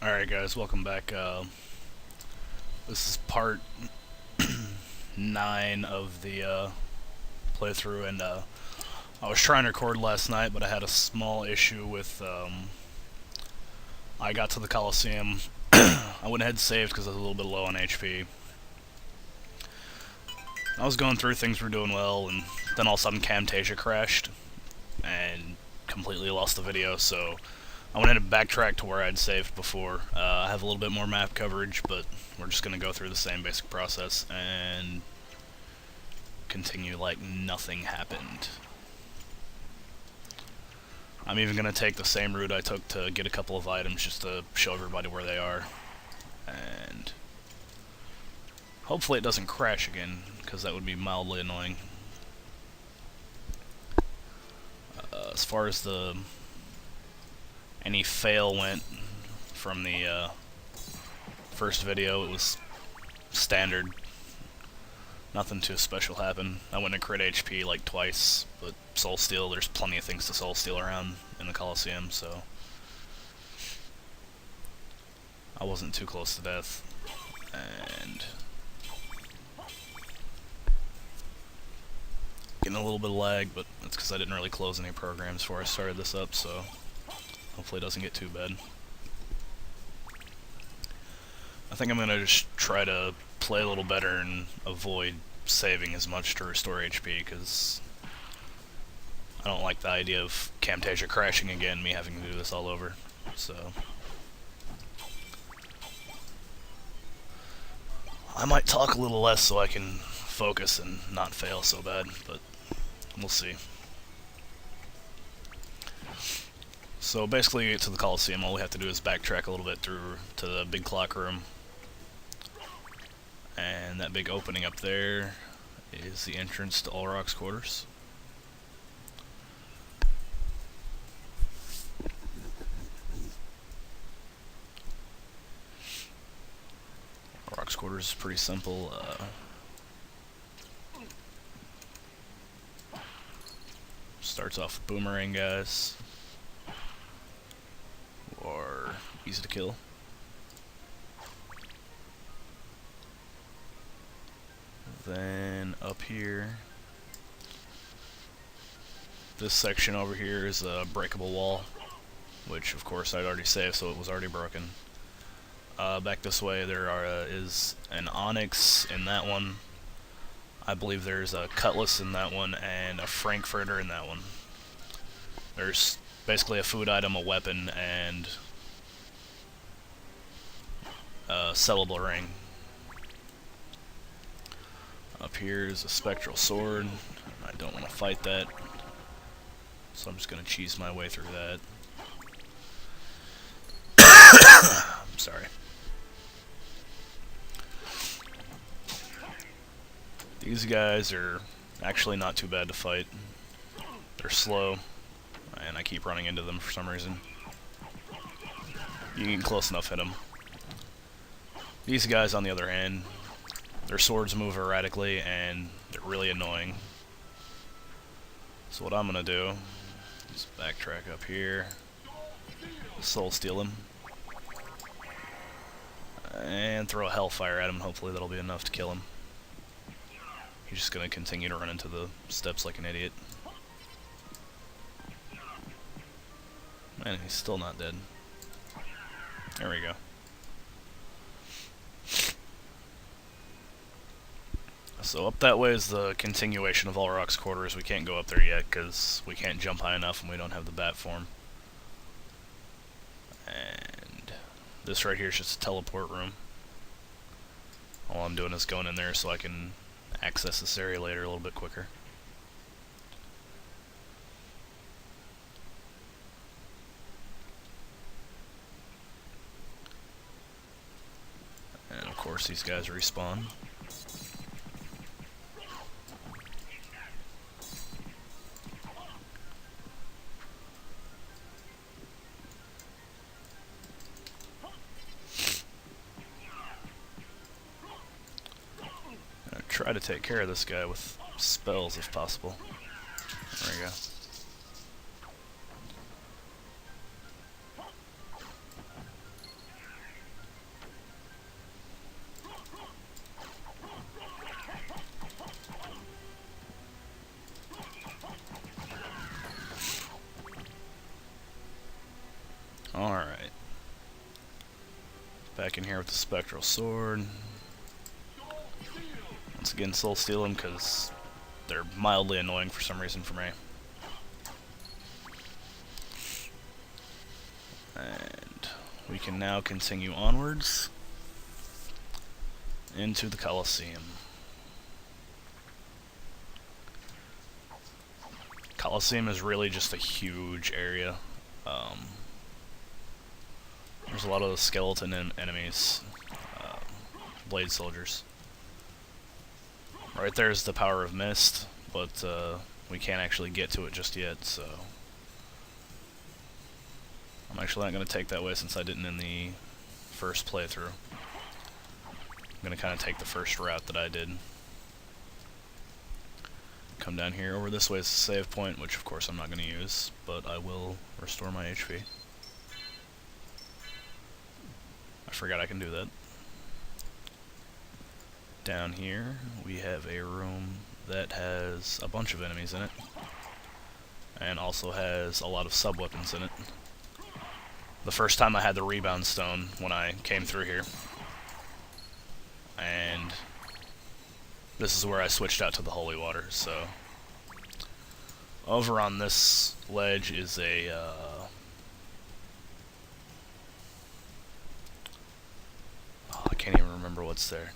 Alright guys, welcome back. This is part 9 of the playthrough, and I was trying to record last night, but I had a small issue with, I got to the Coliseum, I went ahead and saved because I was a little bit low on HP. I was going through, things were doing well, and then all of a sudden Camtasia crashed, and completely lost the video, so I went ahead and backtracked to where I'd saved before. I have a little bit more map coverage, but we're just going to go through the same basic process and continue like nothing happened. I'm even going to take the same route I took to get a couple of items just to show everybody where they are. And hopefully it doesn't crash again, because that would be mildly annoying. As far as any fail went from the first video, it was standard. Nothing too special happened. I went to crit HP like twice, but soul steal, there's plenty of things to soul steal around in the Coliseum, so I wasn't too close to death. And getting a little bit of lag, but that's because I didn't really close any programs before I started this up, so hopefully it doesn't get too bad. I think I'm going to just try to play a little better and avoid saving as much to restore HP, because I don't like the idea of Camtasia crashing again, me having to do this all over. So I might talk a little less so I can focus and not fail so bad, but we'll see. So basically, to get to the Coliseum, all we have to do is backtrack a little bit through to the big clock room. And that big opening up there is the entrance to Olroc's quarters. Olroc's quarters is pretty simple. Starts off with boomerang guys. Or easy to kill. Then up here, this section over here is a breakable wall, which of course I'd already saved, so it was already broken. Back this way there is an onyx in that one. I believe there's a cutlass in that one and a frankfurter in that one. There's basically a food item, a weapon, and a sellable ring. Up here is a Spectral Sword. I don't want to fight that, so I'm just going to cheese my way through that. I'm sorry. These guys are actually not too bad to fight. They're slow, and I keep running into them for some reason. You can close enough hit them. These guys, on the other hand, their swords move erratically, and they're really annoying. So what I'm gonna do is backtrack up here, soul steal him, and throw a hellfire at him. Hopefully that'll be enough to kill him. He's just gonna continue to run into the steps like an idiot. And he's still not dead. There we go. So up that way is the continuation of Olroc's quarters. We can't go up there yet because we can't jump high enough and we don't have the bat form. And this right here is just a teleport room. All I'm doing is going in there so I can access this area later a little bit quicker. And of course these guys respawn. Try to take care of this guy with spells if possible. There we go. Alright. Back in here with the Spectral Sword. Once again, soul steal them because they're mildly annoying for some reason for me. And we can now continue onwards into the Colosseum. Colosseum is really just a huge area. There's a lot of skeleton enemies, blade soldiers. Right there's the power of mist, but we can't actually get to it just yet, so I'm actually not going to take that way since I didn't in the first playthrough. I'm going to kind of take the first route that I did. Come down here. Over this way is the save point, which of course I'm not going to use, but I will restore my HP. I forgot I can do that. Down here we have a room that has a bunch of enemies in it, and also has a lot of sub-weapons in it. The first time I had the rebound stone when I came through here, and this is where I switched out to the holy water. So over on this ledge is a I can't even remember what's there.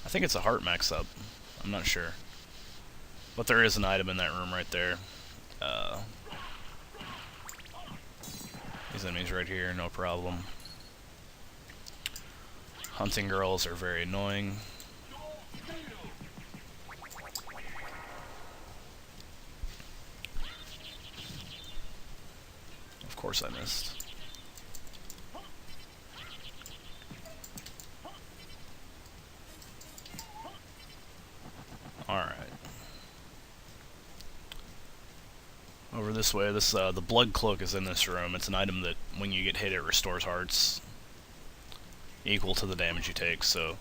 I think it's a heart max up. I'm not sure. But there is an item in that room right there. These enemies right here, no problem. Hunting girls are very annoying. Of course I missed. Alright. Over this way, the blood cloak is in this room. It's an item that when you get hit it restores hearts equal to the damage you take, so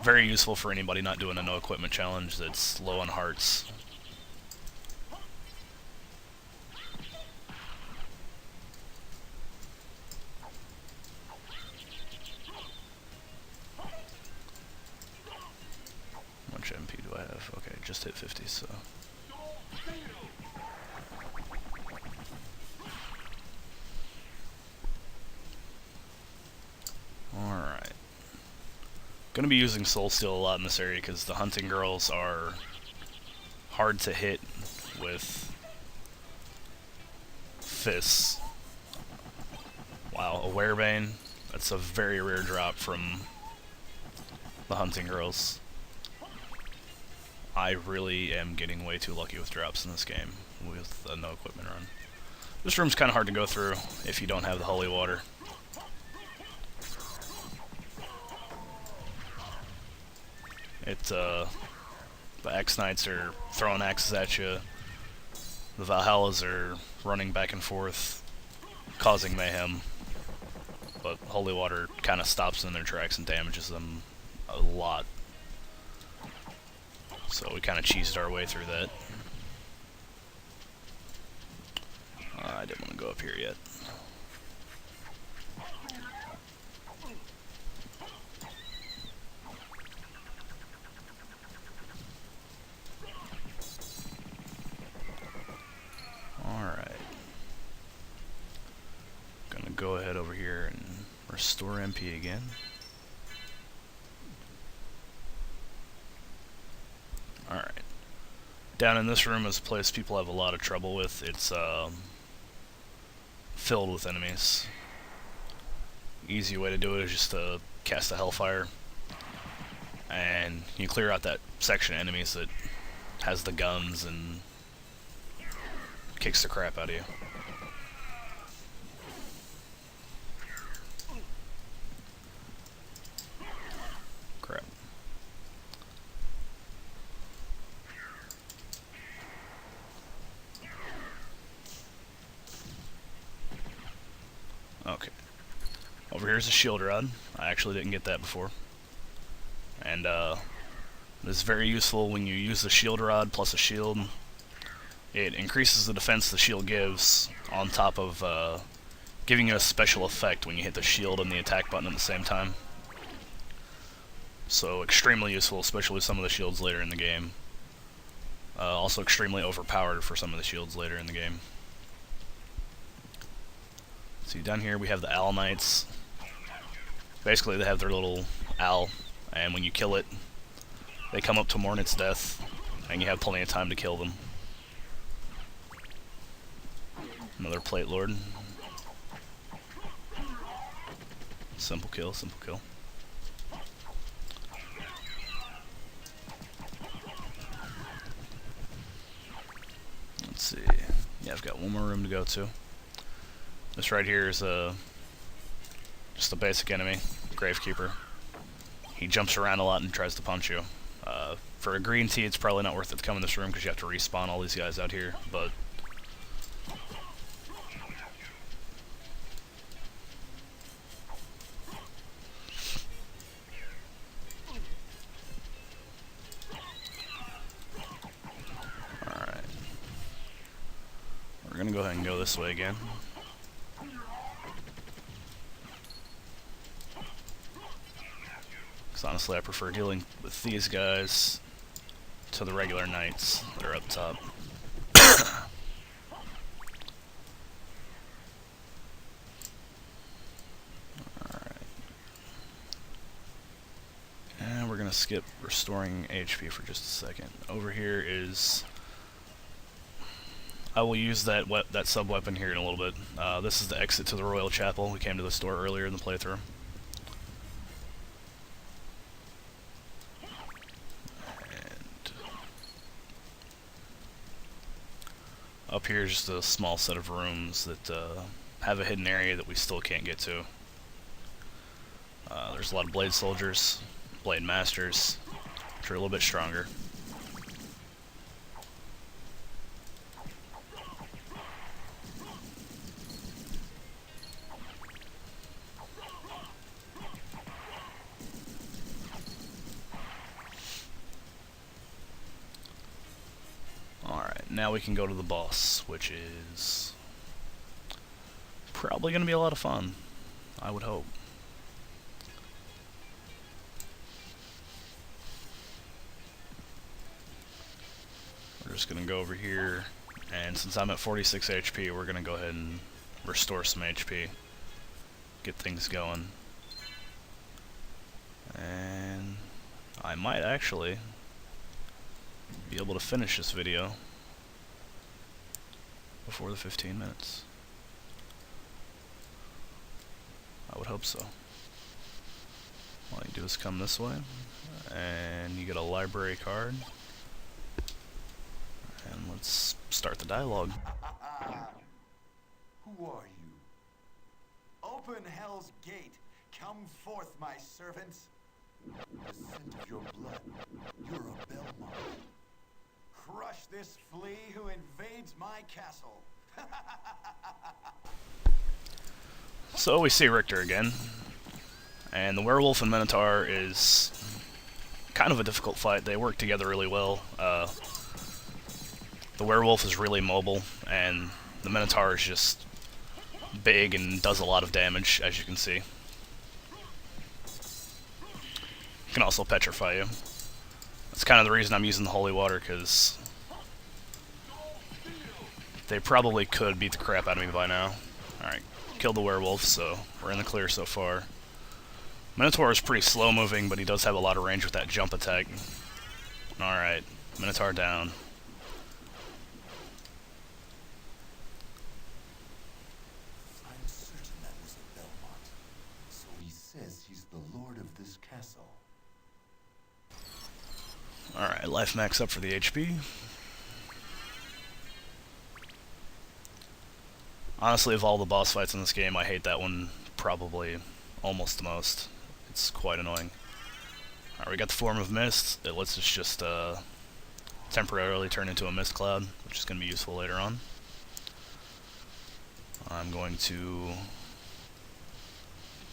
very useful for anybody not doing a no equipment challenge that's low on hearts. How much MP do I have? Okay, just hit 50, so alright. Gonna be using Soul Steal a lot in this area because the hunting girls are hard to hit with fists. Wow, a Werebane. That's a very rare drop from the hunting girls. I really am getting way too lucky with drops in this game with a no equipment run. This room's kind of hard to go through if you don't have the holy water. The X-Knights are throwing axes at you. The Valhallas are running back and forth, causing mayhem. But holy water kind of stops them in their tracks and damages them a lot. So we kind of cheesed our way through that. I didn't want to go up here yet. Alright. Gonna go ahead over here and restore MP again. Alright. Down in this room is a place people have a lot of trouble with. It's filled with enemies. Easy way to do it is just to cast a Hellfire. And you clear out that section of enemies that has the guns and kicks the crap out of you. Crap. Okay. Over here's a shield rod. I actually didn't get that before. And this is very useful when you use the shield rod plus a shield. It increases the defense the shield gives on top of giving you a special effect when you hit the shield and the attack button at the same time. So extremely useful, especially with some of the shields later in the game. Also extremely overpowered for some of the shields later in the game. See, down here we have the Owl Knights. Basically they have their little owl, and when you kill it, they come up to mourn its death, and you have plenty of time to kill them. Another Plate Lord. Simple kill, simple kill. Let's see. Yeah, I've got one more room to go to. This right here is just a basic enemy, Gravekeeper. He jumps around a lot and tries to punch you. For a green tea, it's probably not worth it to come in this room because you have to respawn all these guys out here, but alright. We're gonna go ahead and go this way again. Because honestly, I prefer dealing with these guys to the regular knights that are up top. Alright. And we're going to skip restoring HP for just a second. Over here is... I will use that sub-weapon here in a little bit. This is the exit to the Royal Chapel. We came to the store earlier in the playthrough. Up here is just a small set of rooms that have a hidden area that we still can't get to. There's a lot of blade soldiers, blade masters, which are a little bit stronger. Now we can go to the boss, which is probably going to be a lot of fun, I would hope. We're just going to go over here, and since I'm at 46 HP, we're going to go ahead and restore some HP, get things going. And I might actually be able to finish this video before the 15 minutes. I would hope so. All you do is come this way, and you get a library card. And let's start the dialogue. Who are you? Open hell's gate. Come forth, my servants. The scent of your blood. You're a Belmont. Crush this flea who invades my castle. So we see Richter again, and the werewolf and Minotaur is kind of a difficult fight. They work together really well. The werewolf is really mobile, and the Minotaur is just big and does a lot of damage, as you can see. It can also petrify you. That's kind of the reason I'm using the holy water, because they probably could beat the crap out of me by now. Alright, killed the werewolf, so we're in the clear so far. Minotaur is pretty slow moving, but he does have a lot of range with that jump attack. Alright, Minotaur down. I'm certain that was a Belmont. So he says he's the lord of this castle. Alright, life max up for the HP. Honestly, of all the boss fights in this game, I hate that one probably almost the most. It's quite annoying. Alright, we got the Form of Mist. It lets us just temporarily turn into a mist cloud, which is going to be useful later on. I'm going to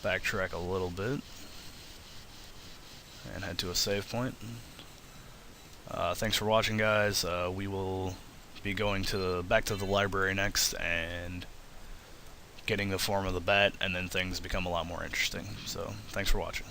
backtrack a little bit and head to a save point. Thanks for watching, guys. We will be going back to the library next and getting the form of the bat, and then things become a lot more interesting. So, thanks for watching.